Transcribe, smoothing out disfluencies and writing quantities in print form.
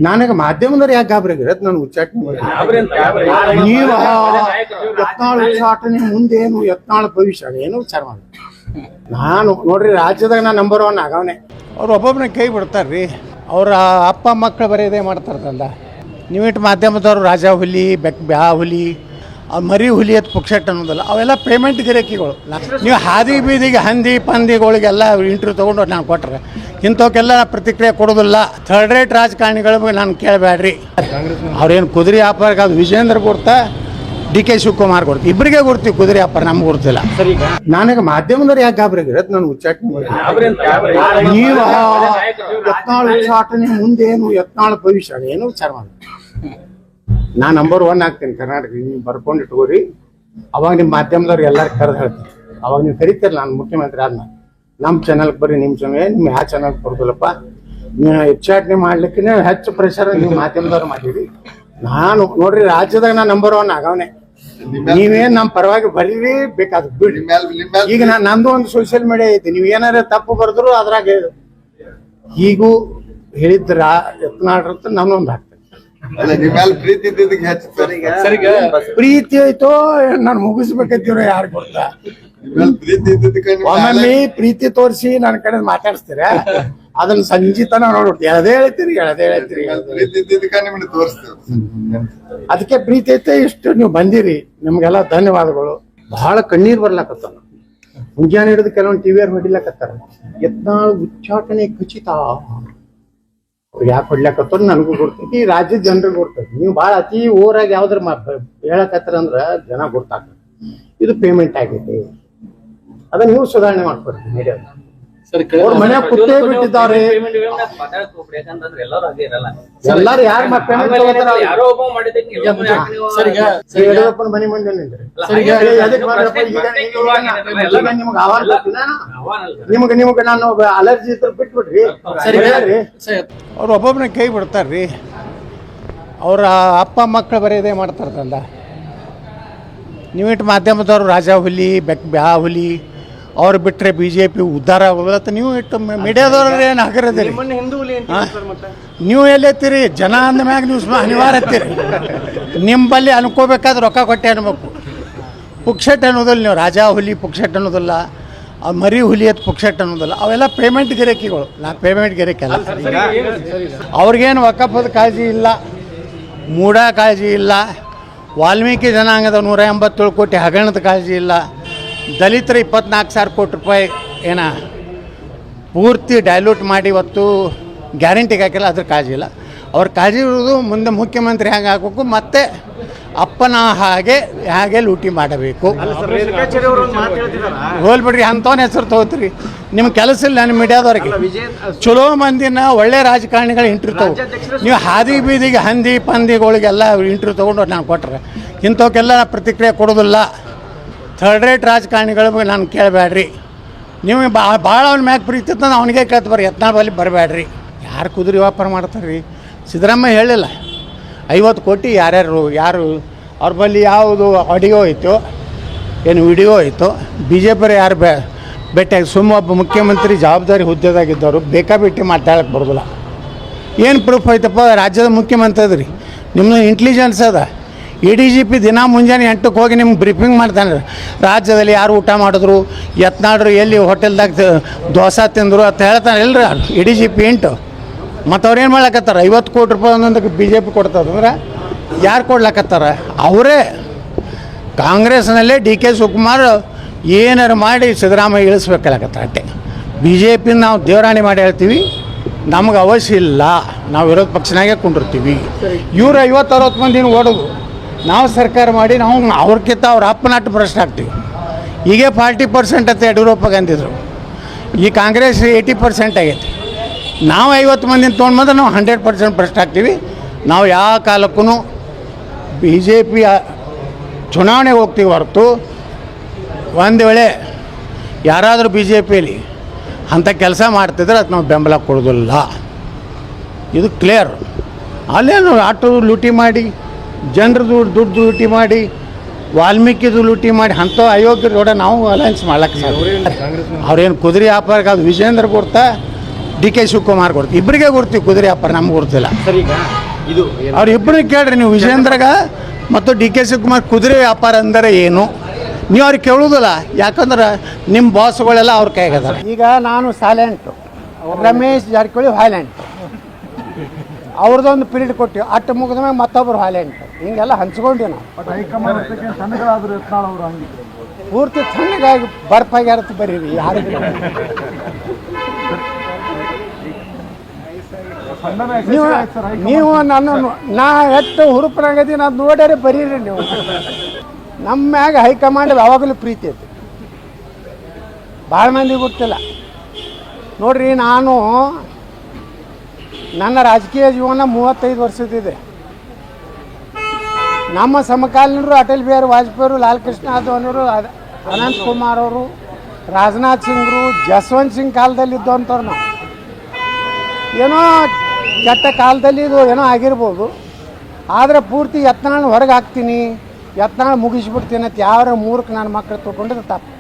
ನನಗೆ ಮಾಧ್ಯಮದವ್ರು ಯಾಕೆ ಗಾಬರಿ ಆಗಿರತ್ತೆ ನಾನು ಉಚ್ಚಾಟನೆ ನೀವು ಯತ್ನಾಳ್ ಉಚ್ಚಾಟನೆ ಮುಂದೇನು ಯತ್ನಾಳ್ ಭವಿಷ್ಯ ಏನು ವಿಚಾರ ಮಾಡಿ ನಾನು ನೋಡ್ರಿ ರಾಜ್ಯದಾಗ ನಾ ನಂಬರ್ 1 ಆಗವನೆ ಅವ್ರು ಒಬ್ಬೊಬ್ಬನ ಕೈ ಬಿಡ್ತಾರ್ರಿ ಅವ್ರ ಅಪ್ಪ ಮಕ್ಕಳು ಬರೀದೇ ಮಾಡ್ತಾರಲ್ಲ ನೀವಿಟ್ಟು ಮಾಧ್ಯಮದವ್ರು ರಾಜ ಹುಲಿ ಬ್ಯಾ ಹುಲಿ ಮರಿ ಹುಲಿ ಅಂತ ಪುಕ್ಷಟ್ ಅನ್ನೋದಲ್ಲ ಅವೆಲ್ಲ ಪೇಮೆಂಟ್ ಗಿರಾಕಿಗಳು ನೀವು ಹಾದಿ ಬೀದಿಗೆ ಹಂದಿ ಪಂದಿಗಳಿಗೆಲ್ಲ ಇಂಟರ್ವ್ಯೂ ತೊಗೊಂಡು ನಾನು ಕೊಟ್ರೆ ಇಂಥವಕ್ಕೆಲ್ಲ ಪ್ರತಿಕ್ರಿಯೆ ಕೊಡೋದಿಲ್ಲ ಥರ್ಡ್ ರೇಟ್ ರಾಜಕಾರಣಿಗಳು ನಾನು ಕೇಳಬೇಡ್ರಿ ಅವ್ರೇನು ಕುದುರೆ ವ್ಯಾಪಾರಕ್ಕೆ ಅದು ವಿಜೇಂದ್ರ ಕೊಡ್ತಾ DK ಶಿವಕುಮಾರ್ ಕೊಡ್ತೀವಿ ಇಬ್ಬರಿಗೆ ಕೊಡ್ತೀವಿ ಕುದುರೆ ವ್ಯಾಪಾರ ನಮ್ಗೆ ಕೊಡ್ತಿಲ್ಲ ನನಗೆ ಮಾಧ್ಯಮದವ್ರು ಯಾಕೆ ಗಾಬರಿ ಆಗಿರತ್ತೆ ನಾನು ಉಚ್ಚಾಟನೆ ನೀವು ಯತ್ನಾಳ್ ಉಚ್ಚಾಟನೆ ಮುಂದೇನು ಯತ್ನಾಳ್ ಭವಿಷ್ಯ ಏನು ವಿಚಾರ ಮಾಡಿ ನಾ ನಂಬರ್ 1 ಆಗ್ತೀನಿ ಕರ್ನಾಟಕ ನೀವು ಬರ್ಕೊಂಡು ಇಟ್ಕೋರಿ ಅವಾಗ ನಿಮ್ಮ ಮಾಧ್ಯಮದವ್ರು ಎಲ್ಲರೂ ಕರೆದು ಹೇಳ್ತೀನಿ ಅವಾಗ ನೀವು ಕರಿತೀರ ನಾನು ಮುಖ್ಯಮಂತ್ರಿ ಆದ್ಮೇಲೆ ನಮ್ಮ ಚಾನಲ್ಗೆ ಬರ್ರಿ ನಿಮ್ಮ ಚಾನಲ್ ನಿಮ್ಮ ಯಾವ ಚಾನಲ್ಗೆ ಕೊಡ್ತಿಲ್ಲಪ್ಪ ನೀವು ಉಚ್ಚಾಟನೆ ಮಾಡ್ಲಿಕ್ಕೆ ಹೆಚ್ಚು ಪ್ರೆಷರ್ ನೀವು ಮಾಧ್ಯಮದವ್ರು ಮಾಡಿರಿ ನಾನು ನೋಡ್ರಿ ರಾಜ್ಯದಾಗ ನಾ ನಂಬರ್ 1 ಆಗವನೆ ನೀವೇನ್ ನಮ್ಮ ಪರವಾಗಿ ಬರೀರಿ ಬೇಕಾದ್ ಬಿಡ್ರಿ ಈಗ ನಂದು ಒಂದು ಸೋಷಿಯಲ್ ಮೀಡಿಯಾ ಐತಿ ನೀವ್ ಏನಾರ ತಪ್ಪು ಬರೆದ್ರು ಅದ್ರಾಗ ಹೀಗೂ ಹೇಳಿದ್ರ ಯತ್ನಾಡ್ರಂತ ನಾನೊಂದು ಹಾಕ್ತೇನೆ ಪ್ರೀತಿ ಐತೋ ನಾನು ಮುಗಿಸ್ಬೇಕಂತೀರೋ ಯಾರು ಗೊತ್ತಾ ಒಮ್ಮೊಮ್ಮೆ ಪ್ರೀತಿ ತೋರಿಸಿ ನನ್ನ ಕಡೆ ಮಾತಾಡಿಸ್ತೀರ ಅದನ್ನ ಸಂಜಿತನ ನೋಡ್ಬಿಡ್ತೀವಿ ಎಳದೇ ಹೇಳ್ತೀರಿ ಅದಕ್ಕೆ ಪ್ರೀತಿ ಐತೆ ಇಷ್ಟು ನೀವು ಬಂದಿರಿ ನಿಮ್ಗೆಲ್ಲ ಧನ್ಯವಾದಗಳು ಬಹಳ ಕಣ್ಣೀರ್ ಬರ್ಲಾಕತ್ತ ಮುಂಜಾನೆ ಹಿಡಿದು ಕೆಲವೊಂದು ಟಿವಿಯರ್ ಹೊಡಿಲಕತ್ತಾರ ಯತ್ನಾಳ್ ಉಚ್ಚಾಟನೆ ಖಚಿತ ಯಾಕೆ ಹೊಡ್ಲಾಕತ್ತ ನನಗೂ ಗೊತ್ತೈತಿ ರಾಜ್ಯದ ಜನರಿಗೆ ಗೊತ್ತೈತಿ ನೀವು ಭಾಳ ಅತಿ ಓವರಾಗಿ ಯಾವ್ದ್ರ ಹೇಳಕತ್ತಾರ ಅಂದ್ರ ಜನ ಗೊತ್ತಾಗ್ತದೆ ಇದು ಪೇಮೆಂಟ್ ಆಗೈತಿ ಅದನ್ನ ನೀವು ಸುಧಾರಣೆ ಮಾಡ್ಕೊಡ್ರಿ ಮೀಡಿಯಾ ಅವ್ರ ಮನೆ ಕುತ್ತೇ ಬಿಟ್ಟಿದ್ದಾರೆ ಎಲ್ಲಾರು ಯಾರು ಯಡಿಯೂರಪ್ಪನ ಮನೆ ಮುಂದೆ ನಿಮ್ಗೆ ನಾನು ಅಲರ್ಜಿ ಇದ್ರೆ ಬಿಟ್ಬಿಡ್ರಿ ಅವ್ರು ಒಬ್ಬೊಬ್ಬನ ಕೈ ಬಿಡ್ತಾರ್ರಿ ಅವ್ರ ಅಪ್ಪ ಮಕ್ಕಳು ಬರೀದೇ ಮಾಡ್ತಾರಲ್ಲ ನೀವಿಟ್ಟು ಮಾಧ್ಯಮದವ್ರು ರಾಜ ಹುಲಿ ಬ್ಯಾ ಹುಲಿ ಅವ್ರು ಬಿಟ್ಟರೆ BJP ಉದ್ಧಾರ ಆಗೋದಿಲ್ಲ ಅಂತ ನೀವು ಇಟ್ಟು ಮೀಡಿಯಾದವ್ರು ಏನು ಹಾಕಿರೋದಿರಿ ನೀವು ಎಲ್ಲೈತೀರಿ ಜನ ಅಂದ ಮ್ಯಾಗ ನೀವು ಅನಿವಾರ್ಯ ಇರ್ತೀರಿ ನಿಮ್ಮಲ್ಲಿ ಅನ್ಕೋಬೇಕಾದ್ರೆ ರೊಕ್ಕ ಕೊಟ್ಟೆ ಅನ್ಬೇಕು ಪುಕ್ಷಟ್ ಅನ್ನೋದಿಲ್ಲ ನೀವು ರಾಜ ಹುಲಿ ಪುಕ್ಷಟ್ ಅನ್ನೋದಿಲ್ಲ ಮರಿ ಹುಲಿ ಅಂತ ಪುಕ್ಷಟ್ ಅನ್ನೋದಿಲ್ಲ ಅವೆಲ್ಲ ಪೇಮೆಂಟ್ ಗಿರಾಕಿಗಳು ನಾ ಪೇಮೆಂಟ್ ಗಿರಾಕಿ ಅಲ್ಲ ಅವ್ರಿಗೇನು ವಕಫದ ಕಾಳಜಿ ಇಲ್ಲ ಮೂಢ ಕಾಳಜಿ ಇಲ್ಲ ವಾಲ್ಮೀಕಿ ಜನಾಂಗದ 187 ಕೋಟಿ ಹಗರಣದ ಕಾಳಜಿ ಇಲ್ಲ ದಲಿತರ 24,000 ಕೋಟಿ ರೂಪಾಯಿ ಏನ ಪೂರ್ತಿ ಡೈಲ್ಯೂಟ್ ಮಾಡಿ ಇವತ್ತು ಗ್ಯಾರಂಟಿಗೆ ಹಾಕಿಲ್ಲ ಅದ್ರ ಕಾಳಜಿ ಇಲ್ಲ ಅವ್ರ ಕಾಳಜಿ ಇರೋದು ಮುಂದೆ ಮುಖ್ಯಮಂತ್ರಿ ಹೆಂಗೆ ಆಗಬೇಕು ಮತ್ತು ಅಪ್ಪನ ಹಾಗೆ ಲೂಟಿ ಮಾಡಬೇಕು ಹೋಲ್ಬಿಡ್ರಿ ಅಂಥವನ್ನ ಹೆಸರು ತಗೋತೀರಿ ನಿಮ್ಮ ಕೆಲಸ ಇಲ್ಲ ನನ್ನ ಮೀಡಿಯಾದವ್ರಿಗೆ ಚಲೋ ಮಂದಿನ ಒಳ್ಳೆ ರಾಜಕಾರಣಿಗಳು ಇಂಟರ್ವ್ಯೂ ತಗೋ ನೀವು ಹಾದಿ ಬೀದಿಗೆ ಹಂದಿ ಪಂದಿಗಳಿಗೆಲ್ಲ ಇಂಟರ್ವ್ಯೂ ತೊಗೊಂಡು ನಾನು ಕೊಟ್ರೆ ಇಂಥವಕ್ಕೆಲ್ಲ ಪ್ರತಿಕ್ರಿಯೆ ಕೊಡೋದಿಲ್ಲ ಥರ್ಡ್ ರೇಟ್ ರಾಜಕಾರಣಿಗಳು ನಾನು ಕೇಳಬೇಡ್ರಿ ನೀವು ಭಾಳ ಅವ್ನ ಮ್ಯಾಗ ಪ್ರೀತಿ ಇತ್ತು ಅವನಿಗೆ ಕೇಳ್ತು ಬರ್ರಿ ಯತ್ನಾಳ್ ಬಲ್ಲಿ ಬರಬೇಡ್ರಿ ಯಾರು ಕುದುರೆ ವ್ಯಾಪಾರ ಮಾಡ್ತಾರೆ ರೀ ಸಿದ್ದರಾಮಯ್ಯ ಹೇಳಿಲ್ಲ 50 ಕೋಟಿ ಯಾರು ಅವ್ರ ಬಳಿ ಯಾವುದು ಆಡಿಯೋ ಐತೋ ಏನು ವಿಡಿಯೋ ಐತೋ BJP ಯಾರು ಭೇಟಿಯಾಗಿ ಒಬ್ಬ ಮುಖ್ಯಮಂತ್ರಿ ಜವಾಬ್ದಾರಿ ಹುದ್ದೆದಾಗಿದ್ದವರು ಬೇಕಾಬಿಟ್ಟು ಮಾತಾಡಕ್ಕೆ ಬರೋದಿಲ್ಲ ಏನು ಪ್ರೂಫ್ ಐತಪ್ಪ ರಾಜ್ಯದ ಮುಖ್ಯಮಂತ್ರಿ ಅದ್ರಿ ನಿಮ್ಮದು ಇಂಟೆಲಿಜೆನ್ಸ್ ಅದ ADGP ದಿನ ಮುಂಜಾನೆ 8ಕ್ಕೆ ಹೋಗಿ ನಿಮ್ಗೆ ಬ್ರೀಫಿಂಗ್ ಮಾಡ್ತಾನೆ ರಾಜ್ಯದಲ್ಲಿ ಯಾರು ಊಟ ಮಾಡಿದ್ರು ಯತ್ನಾಡ್ರು ಎಲ್ಲಿ ಹೋಟೆಲ್ದಾಗ ದೋಸೆ ತಿಂದರು ಅಂತ ಹೇಳ್ತಾನೆ ಇಲ್ಲರಿ ADGP ಇಂಟು ಮತ್ತು ಅವ್ರು ಏನು ಮಾಡ್ಲಕತ್ತಾರ 50 ಕೋಟಿ ರೂಪಾಯಿ ಒಂದೊಂದಕ್ಕೆ BJP ಕೊಡ್ತದಂದ್ರೆ ಯಾರು ಕೊಡ್ಲಕತ್ತಾರ ಅವರೇ ಕಾಂಗ್ರೆಸ್ನಲ್ಲೇ DK ಶಿವಕುಮಾರ್ ಏನಾರು ಮಾಡಿ ಸಿದ್ದರಾಮಯ್ಯ ಇಳಿಸ್ಬೇಕಲ್ಲಕತ್ತಾರ ಅಷ್ಟೇ BJP ನಾವು ದೇವರಾಣಿ ಮಾಡಿ ಹೇಳ್ತೀವಿ ನಮ್ಗೆ ಅವಶ್ಯ ಇಲ್ಲ ನಾವು ವಿರೋಧ ಪಕ್ಷನಾಗೆ ಕುಂಡಿರ್ತೀವಿ ಇವ್ರು 50-60 ಮಂದಿನ ಓಡೋದು ನಾವು ಸರ್ಕಾರ ಮಾಡಿ ನಾವು ಅವ್ರಕ್ಕಿಂತ ಅವ್ರ ಅಪ್ಪನಾಟ್ಟು ಭ್ರಷ್ಟ ಆಗ್ತೀವಿ ಈಗ 40% ಅಂತ ಯಡಿಯೂರಪ್ಪಗೆ ಅಂದಿದ್ರು ಈ ಕಾಂಗ್ರೆಸ್ 80% ಆಗೈತಿ ನಾವು 50 ಮಂದಿನ ತೊಗೊಂಡ್ಬಂದ್ರೆ ನಾವು 100% ಭ್ರಷ್ಟ ಆಗ್ತೀವಿ ನಾವು ಯಾವ ಕಾಲಕ್ಕೂ BJP ಚುನಾವಣೆಗೆ ಹೋಗ್ತೀವಿ ಹೊರತು ಒಂದು ವೇಳೆ ಯಾರಾದರೂ BJPಯಲ್ಲಿ ಅಂಥ ಕೆಲಸ ಮಾಡ್ತಿದ್ರೆ ಅದು ನಾವು ಬೆಂಬಲ ಕೊಡೋದಿಲ್ಲ ಇದು ಕ್ಲಿಯರ್ ಅಲ್ಲೇನು ಆಟೋ ಲೂಟಿ ಮಾಡಿ ಜನರದು ದುಡ್ಡು ಲೂಟಿ ಮಾಡಿ ವಾಲ್ಮೀಕಿದು ಲೂಟಿ ಮಾಡಿ ಅಂಥ ಅಯೋಗ್ಯರ ಕೂಡ ನಾವು ಅಲಯನ್ಸ್ ಮಾಡ್ಲಿಕ್ಕೆ ಅವ್ರೇನು ಕುದುರೆ ವ್ಯಾಪಾರಕ್ಕೆ ಅದು ವಿಜೇಂದ್ರ ಕೊಡ್ತಾ ಡಿ ಕೆ ಶಿವಕುಮಾರ್ ಕೊಡ್ತೀವಿ, ಇಬ್ಬರಿಗೆ ಕೊಡ್ತೀವಿ ಕುದುರೆ ವ್ಯಾಪಾರ, ನಮ್ಗೆ ಕೊಡ್ತಿಲ್ಲ. ಸರ್ ಈಗ ಇದು ಅವ್ರಿಬ್ಬರನ್ನ ಕೇಳ್ರಿ ನೀವು, ವಿಜೇಂದ್ರಗ ಮತ್ತು ಡಿ ಕೆ ಶಿವಕುಮಾರ್ ಕುದುರೆ ವ್ಯಾಪಾರ ಅಂದರೆ ಏನು ನೀವು ಅವ್ರಿಗೆ ಕೇಳೋದಿಲ್ಲ, ಯಾಕಂದ್ರೆ ನಿಮ್ಮ ಬಾಸ್ಗಳೆಲ್ಲ ಅವ್ರ ಕೈಗದ. ಈಗ ನಾನು ಸೈಲೆಂಟು, ರಮೇಶ್ ಜಾರಕಿಹೊಳಿ ವೈಲೆಂಟ್, ಅವ್ರದ್ದೊಂದು ಪೀರಿಯಡ್ ಕೊಟ್ಟಿವಿ, ಅಟ್ಟು ಮುಗಿದ ಮ್ಯಾಗ ಮತ್ತೊಬ್ಬರು ವೈಲೆಂಟ್, ಹಿಂಗೆಲ್ಲ ಹಂಚ್ಕೊಂಡಿವಿ ನಾವು. ಪೂರ್ತಿ ತಣ್ಣಗಾಗಿ ಬರ್ಫಾಗ್ಯಾರತ್ತು ಬರೀರಿ ಯಾರು ನೀವು ನನ್ನನ್ನು ನಾ ಎಷ್ಟು ಹುರುಪನಾಗದೀನಿ ಅದು ನೋಡ್ಯಾರೆ ಬರೀರಿ ನೀವು. ನಮ್ಮ ಮ್ಯಾಗ ಹೈಕಮಾಂಡ್ ಯಾವಾಗಲೂ ಪ್ರೀತಿ ಐತಿ, ಭಾಳ ಮಂದಿ ಗೊತ್ತಿಲ್ಲ ನೋಡ್ರಿ. ನಾನು ನನ್ನ ರಾಜಕೀಯ ಜೀವನ 35 ವರ್ಷದಿದೆ. ನಮ್ಮ ಸಮಕಾಲೀನರು ಅಟಲ್ ಬಿಹಾರಿ ವಾಜಪೇಯಿ, ಲಾಲ್ ಕೃಷ್ಣ ಅದ್ವಾನಿಯವರು, ಅನಂತ್ ಕುಮಾರ್ ಅವರು, ರಾಜನಾಥ್ ಸಿಂಗ್ರು, ಜಸ್ವಂತ್ ಸಿಂಗ್ ಕಾಲದಲ್ಲಿ ಇದ್ದಂಥವ್ರು ನಾವು. ಏನೋ ಕೆಟ್ಟ ಕಾಲದಲ್ಲಿ ಇದು ಏನೋ ಆಗಿರ್ಬೋದು, ಆದರೆ ಪೂರ್ತಿ ಯತ್ನಾಳ್ ಹೊರಗೆ ಹಾಕ್ತೀನಿ, ಯತ್ನಾಳ್ ಮುಗಿಸ್ಬಿಡ್ತೀನಿ ಅಂತ ಯಾವ ಮೂರ್ಖ ನನ್ನ ಮಕ್ಕಳು ತೊಗೊಂಡಿದ್ದು ತಪ್ಪು.